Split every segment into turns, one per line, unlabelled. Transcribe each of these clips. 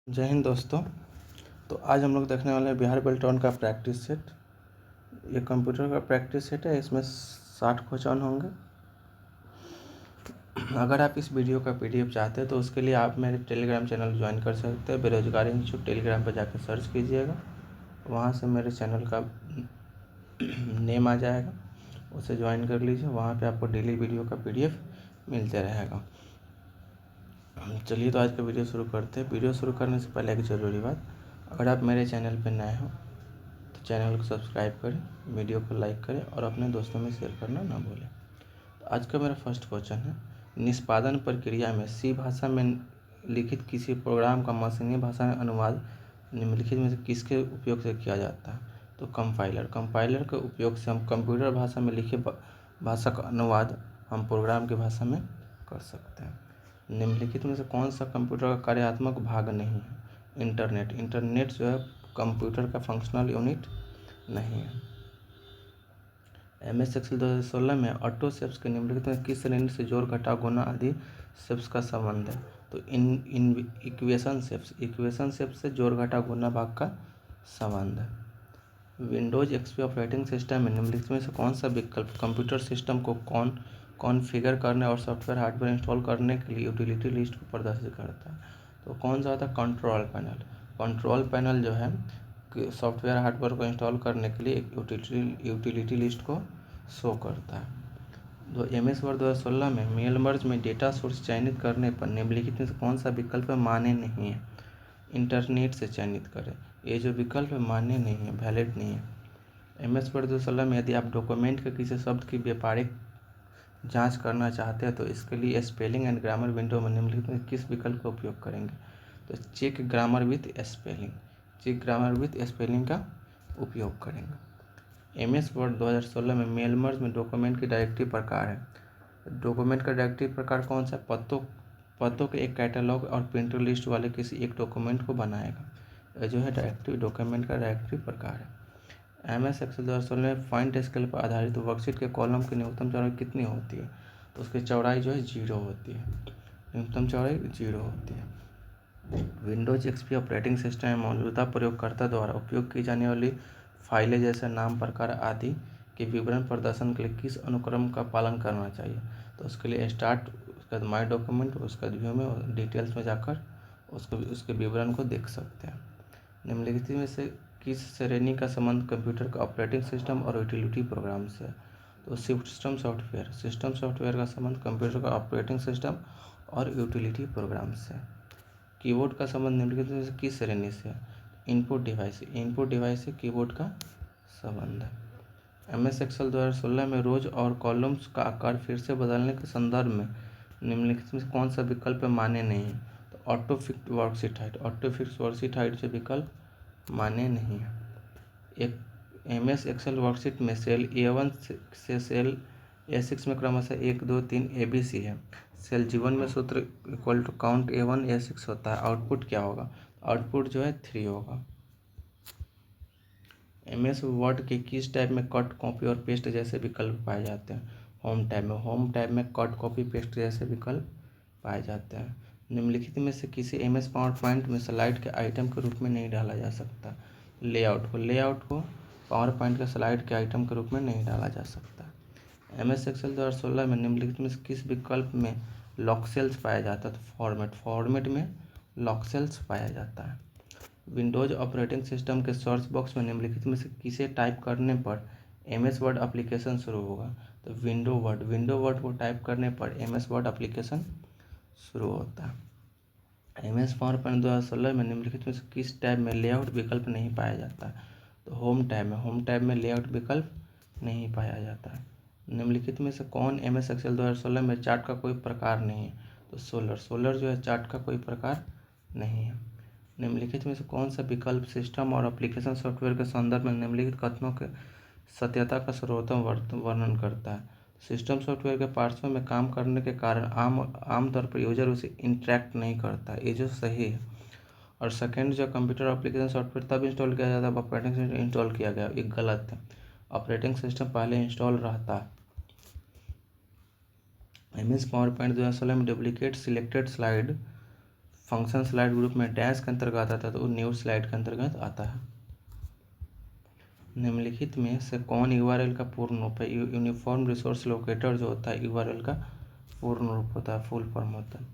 जय हिंद दोस्तों। तो आज हम लोग देखने वाले हैं बिहार बेल्ट्रॉन का प्रैक्टिस सेट। ये कंप्यूटर का प्रैक्टिस सेट है, इसमें 60 क्वेश्चन होंगे। अगर आप इस वीडियो का पीडीएफ चाहते हैं तो उसके लिए आप मेरे टेलीग्राम चैनल ज्वाइन कर सकते हैं। बेरोजगारी इंस्टीट्यूट टेलीग्राम पर जाकर सर्च कीजिएगा, वहाँ से मेरे चैनल का नेम आ जाएगा, उसे ज्वाइन कर लीजिए। वहाँ पे आपको डेली वीडियो का पीडीएफ मिलते रहेगा। चलिए तो आज का वीडियो शुरू करते हैं। वीडियो शुरू करने से पहले एक ज़रूरी बात, अगर आप मेरे चैनल पर नए हो तो चैनल को सब्सक्राइब करें, वीडियो को लाइक करें और अपने दोस्तों में शेयर करना ना भूलें। तो आज का मेरा फर्स्ट क्वेश्चन है, निष्पादन प्रक्रिया में सी भाषा में लिखित किसी प्रोग्राम का मशीनी भाषा में अनुवाद निम्नलिखित में से किसके उपयोग से किया जाता है? तो कंपाइलर के उपयोग से हम कंप्यूटर भाषा में लिखे भाषा का अनुवाद हम प्रोग्राम की भाषा में कर सकते हैं। निम्नलिखित में से कौन सा कंप्यूटर का कार्यात्मक भाग नहीं है? इंटरनेट जो है कंप्यूटर का फंक्शनल यूनिट नहीं है। MS एक्सेल 2016 में ऑटो शेप्स के निम्नलिखित में किस श्रेणी से जोड़ घटाव गुणा आदि शेप्स का संबंध है? तो इन इक्वेशन शेप्स से जोड़ घटाव गुणा भाग का संबंध है। विंडोज XP ऑपरेटिंग सिस्टम में निम्नलिखित में से कौन सा विकल्प कंप्यूटर सिस्टम को कॉन्फ़िगर करने और सॉफ्टवेयर हार्डवेयर इंस्टॉल करने के लिए यूटिलिटी लिस्ट को प्रदर्शित करता है? तो कौन सा होता है? कंट्रोल पैनल जो है सॉफ्टवेयर हार्डवेयर को इंस्टॉल करने के लिए एक यूटिलिटी लिस्ट को शो करता है। तो MS वर्ड 2016 में मेल मर्ज में डेटा सोर्स चयनित करने पर निम्नलिखित में से कौन सा विकल्प मान्य नहीं है? इंटरनेट से चयनित करें। ये जो विकल्प मान्य नहीं है, वैलिड नहीं है। MS वर्ड 2016 में यदि आप डॉक्यूमेंट के किसी शब्द की व्यापारिक जांच करना चाहते हैं तो इसके लिए स्पेलिंग एंड ग्रामर विंडो में निम्नलिखित में किस विकल्प का उपयोग करेंगे? तो चेक ग्रामर विथ स्पेलिंग का उपयोग करेंगे। MS वर्ड 2016 में मेल मर्ज में डॉक्यूमेंट की डायरेक्टरी प्रकार है। डॉक्यूमेंट का डायरेक्टरी प्रकार कौन सा? पतों के एक कैटलॉग और प्रिंटर लिस्ट वाले किसी एक डॉक्यूमेंट को बनाएगा। यह जो है डॉक्यूमेंट का डायरेक्टरी प्रकार है। MS एक्सेल 2016 में फाइंड स्केल पर आधारित वर्कशीट के कॉलम की न्यूनतम चौड़ाई कितनी होती है? तो उसकी चौड़ाई जो है 0 होती है। न्यूनतम चौड़ाई 0 होती है। विंडोज XP ऑपरेटिंग सिस्टम में मौजूदा प्रयोगकर्ता द्वारा उपयोग की जाने वाली फाइलें जैसे नाम, प्रकार आदि के विवरण प्रदर्शन के लिए किस अनुक्रम का पालन करना चाहिए? तो उसके लिए स्टार्ट, उसके बाद माई डॉक्यूमेंट, उसके बाद व्यू में डिटेल्स में जाकर उसके विवरण को देख सकते हैं। निम्नलिखित में से किस श्रेणी का संबंध कंप्यूटर का ऑपरेटिंग सिस्टम और यूटिलिटी प्रोग्राम से है? तो सिस्टम सॉफ्टवेयर का संबंध कंप्यूटर का ऑपरेटिंग सिस्टम और यूटिलिटी प्रोग्राम से है। कीबोर्ड का संबंध निम्नलिखित में से किस श्रेणी से है? इनपुट डिवाइस से कीबोर्ड का संबंध है। MS एक्सेल 2016 में रोज और कॉलम्स का आकार फिर से बदलने के संदर्भ में निम्नलिखित में से कौन सा विकल्प मान्य नहीं है? तो ऑटो फिक्स वर्कशीट हाइट जो विकल्प मान्य नहीं है। एक MS एक्सेल वर्कशीट में सेल A1 से सेल A6 में क्रमशः 1, 2, 3 ABC है। सेल G1 में सूत्र equal to count A1 A6 होता है। आउटपुट क्या होगा? आउटपुट जो है 3 होगा। MS वर्ड के किस टैब में कट, कॉपी और पेस्ट जैसे विकल्प पाए जाते हैं? होम टैब में कट, कॉपी, पेस्ट जैसे विकल्प पाए जाते हैं। निम्नलिखित में से किसी MS पावर पॉइंट में स्लाइड के आइटम के रूप में नहीं डाला जा सकता? लेआउट को पावर पॉइंट के स्लाइड के आइटम के रूप में नहीं डाला जा सकता। MS एक्सेल 2016 में निम्नलिखित में से किस विकल्प में लॉक सेल्स पाया जाता है? तो फॉर्मेट में लॉक सेल्स पाया जाता है। विंडोज ऑपरेटिंग सिस्टम के सर्च बॉक्स में निम्नलिखित में से किसे टाइप करने पर MS वर्ड एप्लीकेशन शुरू होगा? तो विंडो वर्ड को टाइप करने पर MS वर्ड एप्लीकेशन शुरू होता है। MS पावर पॉइंट 2016 में निम्नलिखित में से किस टैब में लेआउट विकल्प नहीं पाया जाता है? तो होम टैब में लेआउट विकल्प नहीं पाया जाता है। निम्नलिखित में से कौन MS एक्सेल 2016 में चार्ट का कोई प्रकार नहीं है? तो सोलर जो है चार्ट का कोई प्रकार नहीं है। निम्नलिखित में से कौन सा विकल्प सिस्टम और एप्लीकेशन सॉफ्टवेयर के संदर्भ में निम्नलिखित कथनों के सत्यता का सर्वोत्तम वर्णन करता है? सिस्टम सॉफ्टवेयर के पार्श्व में काम करने के कारण आमतौर पर यूजर उसे इंटरेक्ट नहीं करता, ये जो सही है। और सेकेंड, जो कंप्यूटर एप्लीकेशन सॉफ्टवेयर तब इंस्टॉल किया जाता है जब ऑपरेटिंग सिस्टम इंस्टॉल किया गया, ये गलत है। ऑपरेटिंग सिस्टम पहले इंस्टॉल रहता है। MS पावर पॉइंट 2016 में duplicate selected slide function slide group में डैश के अंतर्गत आता है तो वो न्यू स्लाइड के अंतर्गत आता है। निम्नलिखित में से कौन यूआरएल का पूर्ण रूप है? यूनिफॉर्म रिसोर्स लोकेटर जो होता है यूआरएल का पूर्ण रूप होता है, फुल फॉर्म होता है।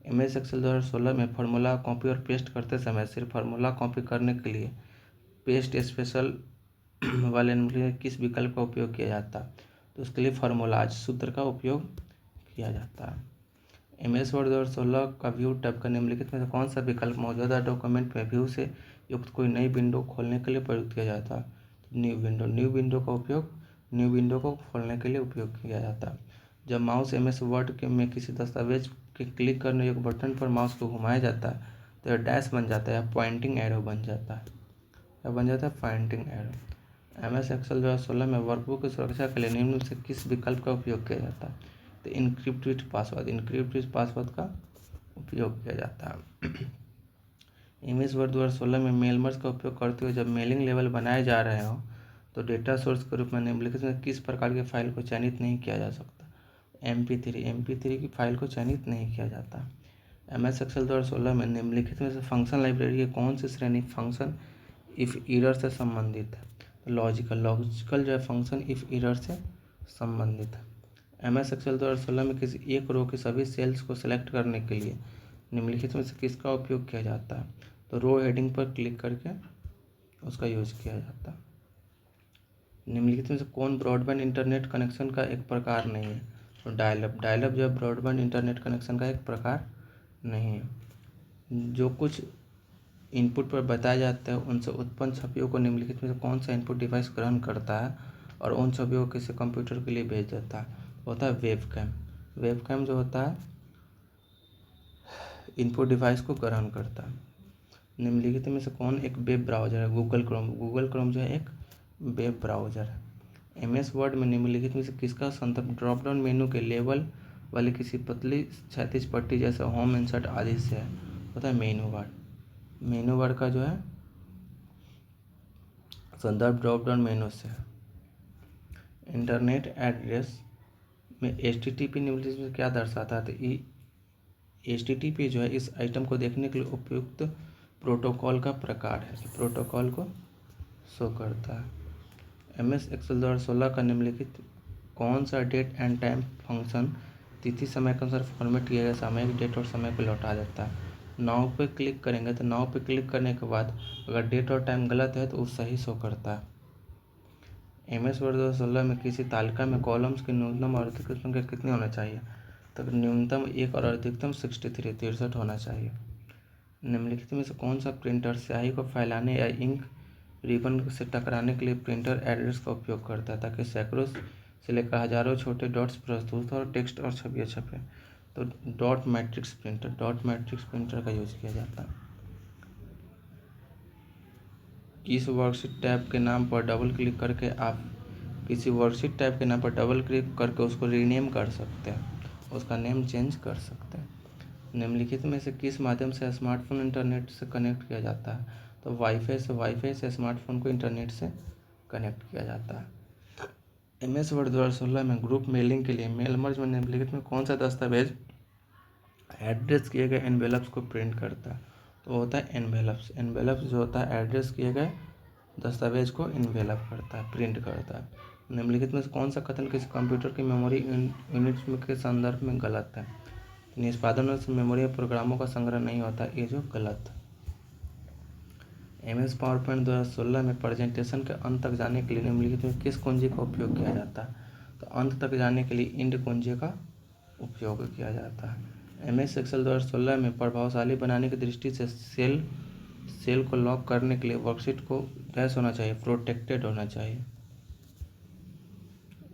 एमएस एक्सेल 2016 में फार्मूला कॉपी और पेस्ट करते समय सिर्फ फार्मूला कॉपी करने के लिए पेस्ट स्पेशल वाले में किस विकल्प का उपयोग किया जाता है? तो उसके लिए फार्मूलाज सूत्र का उपयोग किया जाता है। एमएस वर्ड 2016 का व्यू टैब का निम्नलिखित में से कौन सा विकल्प मौजूदा डॉक्यूमेंट में व्यू से युक्त कोई नई विंडो खोलने के लिए प्रयुक्त किया जाता है? तो न्यू विंडो का उपयोग न्यू विंडो को खोलने के लिए उपयोग किया जाता है। जब माउस एमएस वर्ड के में किसी दस्तावेज के क्लिक करने योग्य बटन पर माउस को घुमाया जाता है तो यह डैश बन जाता है या पॉइंटिंग एरो बन जाता है, या बन जाता है पॉइंटिंग एरो। एमएस एक्सेल 2016 में वर्कबुक की सुरक्षा के लिए निम्न में से किस विकल्प का उपयोग किया जाता है? तो इनक्रिप्टेड पासवर्ड का उपयोग किया जाता है। एमएस वर्ड 2016 में मेल मर्ज का उपयोग करते हुए जब मेलिंग लेवल बनाए जा रहे हो तो डेटा सोर्स के रूप में निम्नलिखित में किस प्रकार की फाइल को चयनित नहीं किया जा सकता? MP3 की फाइल को चयनित नहीं किया जाता। एमएस एक्सेल 2016 में निम्नलिखित में से फंक्शन लाइब्रेरी की कौन सी श्रेणी फंक्शन इफ एरर से संबंधित है? लॉजिकल जो है फंक्शन इफ एरर से संबंधित है। एमएस एक्सेल 2016 में किसी एक रो के सभी सेल्स को सिलेक्ट करने के लिए निम्नलिखित में से किसका उपयोग किया जाता है? तो रो हेडिंग पर क्लिक करके उसका यूज किया जाता है। निम्नलिखित में से कौन ब्रॉडबैंड इंटरनेट कनेक्शन का एक प्रकार नहीं है? तो डायलअप जो है ब्रॉडबैंड इंटरनेट कनेक्शन का एक प्रकार नहीं है। जो कुछ इनपुट पर बताया जाता है उनसे उत्पन्न छवियों को निम्नलिखित में से कौन सा इनपुट डिवाइस ग्रहण करता है और उन छवियों को किसी कंप्यूटर के लिए भेज देता है? होता है वेबकैम। वेबकैम जो होता है इनपुट डिवाइस को ग्रहण करता है। निम्नलिखित में से कौन एक वेब ब्राउज़र है? गूगल क्रोम जो है एक वेब ब्राउज़र है। एमएस वर्ड में निम्नलिखित में से किसका संदर्भ ड्रॉप डाउन मेनू के लेवल वाली किसी पतली क्षैतिज पट्टी जैसे होम इंसर्ट आदि से है? होता है मेनू बार का जो है संदर्भ ड्रॉप डाउन मेनू से है। इंटरनेट एड्रेस में HTTP निम्नलिखित में क्या दर्शाता है? तो HTTP जो है इस आइटम को देखने के लिए उपयुक्त प्रोटोकॉल का प्रकार है, प्रोटोकॉल को शो करता है। एमएस एक्सेल 2016 का निम्नलिखित कौन सा डेट एंड टाइम फंक्शन तिथि समय के अनुसार फॉर्मेट किया गया सामयिक डेट और समय को लौटा देता है? नाउ पे क्लिक करेंगे तो नाउ पे क्लिक करने के बाद अगर डेट और टाइम गलत है तो वो सही शो करता है। एमएस वर्ड 2016 में किसी तालिका में कॉलम्स की न्यूनतम और अधिकतम संख्या कितनी होना चाहिए? तो न्यूनतम 1 और अधिकतम 63 होना चाहिए। निम्नलिखित में से कौन सा प्रिंटर स्याही को फैलाने या इंक रिबन से टकराने के लिए प्रिंटर एड्रेस का उपयोग करता है ताकि सैकड़ों से लेकर हजारों छोटे डॉट्स प्रस्तुत हो और टेक्स्ट और छवियाँ छपे? तो डॉट मैट्रिक्स प्रिंटर का यूज किया जाता है। किस वर्कशीट टैब के नाम पर डबल क्लिक करके आप किसी वर्कशीट टैब के नाम पर डबल क्लिक करके उसको रीनेम कर सकते हैं, उसका नेम चेंज कर सकते हैं। निम्नलिखित में से किस माध्यम से स्मार्टफोन इंटरनेट से कनेक्ट किया जाता है? तो वाईफाई से स्मार्टफोन को इंटरनेट से कनेक्ट किया जाता है। एमएस वर्ड 2016 में ग्रुप मेलिंग के लिए मेल मर्ज में निम्नलिखित में कौन सा दस्तावेज एड्रेस किए गए एनवेलप्स को प्रिंट करता है? तो होता है एनवेलप्स जो होता है एड्रेस किए गए दस्तावेज को एनवेलप करता है, प्रिंट करता है। निम्नलिखित में से कौन सा कथन किसी कंप्यूटर की मेमोरी यूनिट्स के संदर्भ में गलत है? निष्पादन से मेमोरी प्रोग्रामों का संग्रह नहीं होता, ये जो गलत है। एमएस पावरपॉइंट 2016 में प्रेजेंटेशन के अंत तक जाने के लिए निम्नलिखित में किस कुंजी का उपयोग किया जाता है? तो अंत तक जाने के लिए इंड कुंजी का उपयोग किया जाता है। एमएस एक्सेल 2016 में प्रभावशाली बनाने की दृष्टि से सेल को लॉक करने के लिए वर्कशीट को डैश होना चाहिए, प्रोटेक्टेड होना चाहिए।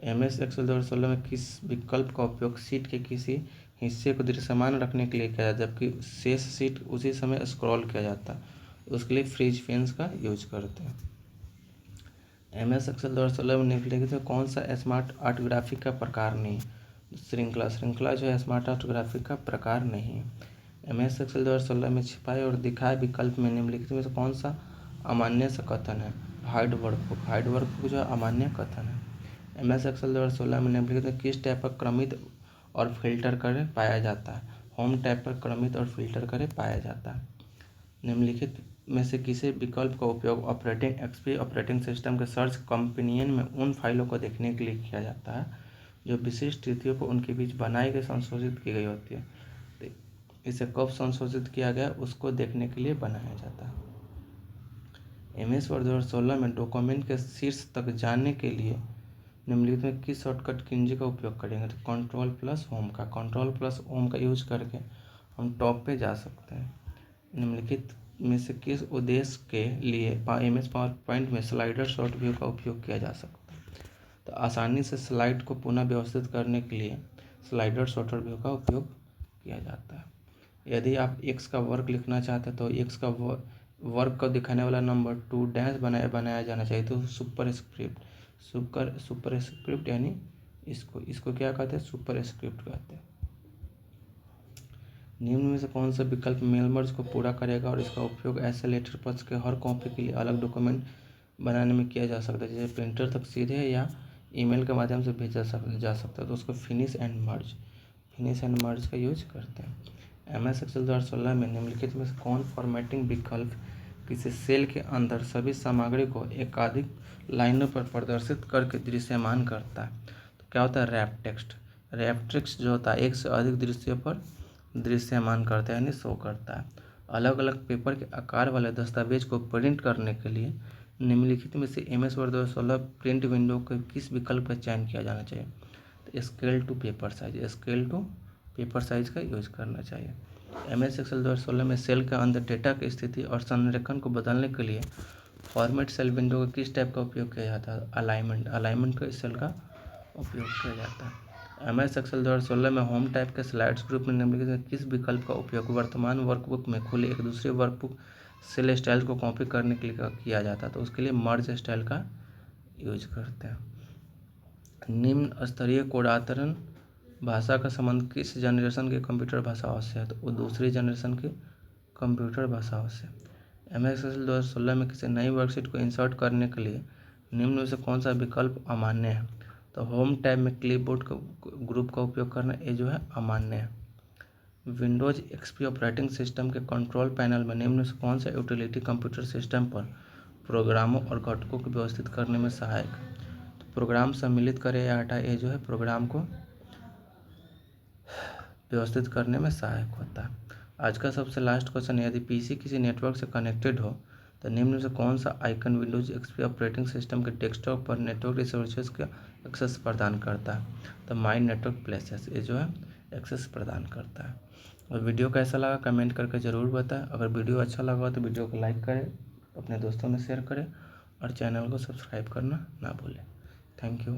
एमएस एक्सेल 2016 में किस विकल्प का उपयोग सीट के किसी हिस्से को दृश्यमान रखने के लिए किया जाता है जबकि शेष सीट उसी समय स्क्रॉल किया जाता है? उसके लिए फ्रीज फेंस का यूज करते हैं। एमएस एक्सेल 2016 में निम्नलिखित में कौन सा स्मार्ट आर्ट ग्राफिक का प्रकार नहीं है? श्रृंखला जो है स्मार्ट आर्ट ग्राफिक का प्रकार नहीं है। एमएस एक्सेल 2016 में छिपाए और दिखाए विकल्प में निम्नलिखित में से कौन सा अमान्य सा कथन है? हाइड वर्कबुक जो अमान्य कथन है। एमएस एक्सेल 2016 में निम्नलिखित में किस टाइप का क्रमित और फिल्टर कर पाया जाता है? होम टैब पर क्रमित और फिल्टर करे पाया जाता है। निम्नलिखित में से किसी विकल्प का उपयोग एक्सपी ऑपरेटिंग सिस्टम के सर्च कंपेनियन में उन फाइलों को देखने के लिए किया जाता है जो विशिष्ट तिथियों पर उनके बीच बनाई गई संशोधित की गई होती है। तो इसे कब संशोधित किया गया उसको देखने के लिए बनाया जाता है। MS वर्ड 2016 में डॉक्यूमेंट के शीर्ष तक जाने के लिए निम्नलिखित में किस शॉर्टकट कुंजी का उपयोग करेंगे? तो कंट्रोल प्लस होम का यूज करके हम टॉप पे जा सकते हैं। निम्नलिखित में से किस उद्देश्य के लिए MS पावर पॉइंट में स्लाइडर शॉर्ट व्यू का उपयोग किया जा सकता है? तो आसानी से स्लाइड को पुनः व्यवस्थित करने के लिए स्लाइडर शॉर्ट व्यू का उपयोग किया जाता है। यदि आप x का वर्ग लिखना चाहते हैं तो x का वर्ग को दिखाने वाला नंबर 2 डैश बनाया जाना चाहिए। तो सुपरस्क्रिप्ट यानी इसको क्या कहते हैं? सुपरस्क्रिप्ट कहते हैं। निम्न में से कौन सा विकल्प मेल मर्ज को पूरा करेगा और इसका उपयोग ऐसे लेटर पक्ष के हर कॉपी के लिए अलग डॉक्यूमेंट बनाने में किया जा सकता है, जैसे प्रिंटर तक सीधे या ईमेल के माध्यम से भेजा जा सकता है। तो उसको फिनिश एंड मर्ज का यूज करते हैं। MS एक्सेल 2016 में निम्नलिखित में से कौन फॉर्मेटिंग विकल्प किसी सेल के अंदर सभी सामग्री को एकाधिक लाइनों पर प्रदर्शित करके दृश्यमान करता है? तो क्या होता है? रैप टेक्स्ट जो होता है एक से अधिक दृश्यों पर दृश्यमान करता है यानी शो करता है। अलग अलग पेपर के आकार वाले दस्तावेज को प्रिंट करने के लिए निम्नलिखित में से MS वर्ड 2016 प्रिंट विंडो के किस विकल्प का चयन किया जाना चाहिए? तो स्केल टू पेपर साइज का यूज करना चाहिए। MS एक्सेल 2016 में सेल के अंदर डेटा की स्थिति और संरेखण को बदलने के लिए फॉर्मेट सेल विंडो का किस टाइप का उपयोग किया जाता है? अलाइनमेंट का सेल का उपयोग किया जाता है। MS एक्सेल 2016 में होम टाइप के स्लाइड्स ग्रुप में निम्नलिखित किस विकल्प का उपयोग वर्तमान वर्कबुक में खुले एक दूसरे वर्कबुक सेल स्टाइल को कॉपी करने के लिए किया जाता है? तो उसके लिए मर्ज स्टाइल का यूज करते हैं। निम्न स्तरीय कोडातरण भाषा का संबंध किस जनरेशन के कंप्यूटर भाषाओं से है? तो वो दूसरी जनरेशन की कंप्यूटर भाषाओं से। MS एक्सेल 2016 में किसी नई वर्कशीट को इंसर्ट करने के लिए निम्न में से कौन सा विकल्प अमान्य है? तो होम टैब में क्लिपबोर्ड ग्रुप का उपयोग करना ये जो है अमान्य है। विंडोज XP ऑपरेटिंग सिस्टम के कंट्रोल पैनल में निम्न से कौन सा यूटिलिटी कंप्यूटर सिस्टम पर प्रोग्रामों और घटकों को व्यवस्थित करने में सहायक है? तो प्रोग्राम सम्मिलित करे या हटाए ये जो है प्रोग्राम को व्यवस्थित करने में सहायक होता है। आज का सबसे लास्ट क्वेश्चन, यदि PC किसी नेटवर्क से कनेक्टेड हो तो निम्न से कौन सा icon Windows XP operating system के डेस्कटॉप पर नेटवर्क रिसोर्सेज का एक्सेस प्रदान करता है? तो माई नेटवर्क प्लेसेस ये जो है एक्सेस प्रदान करता है। और वीडियो कैसा लगा कमेंट करके ज़रूर बताएं। अगर वीडियो अच्छा लगा तो वीडियो को लाइक करें, अपने दोस्तों में शेयर करें और चैनल को सब्सक्राइब करना ना भूलें। Thank you.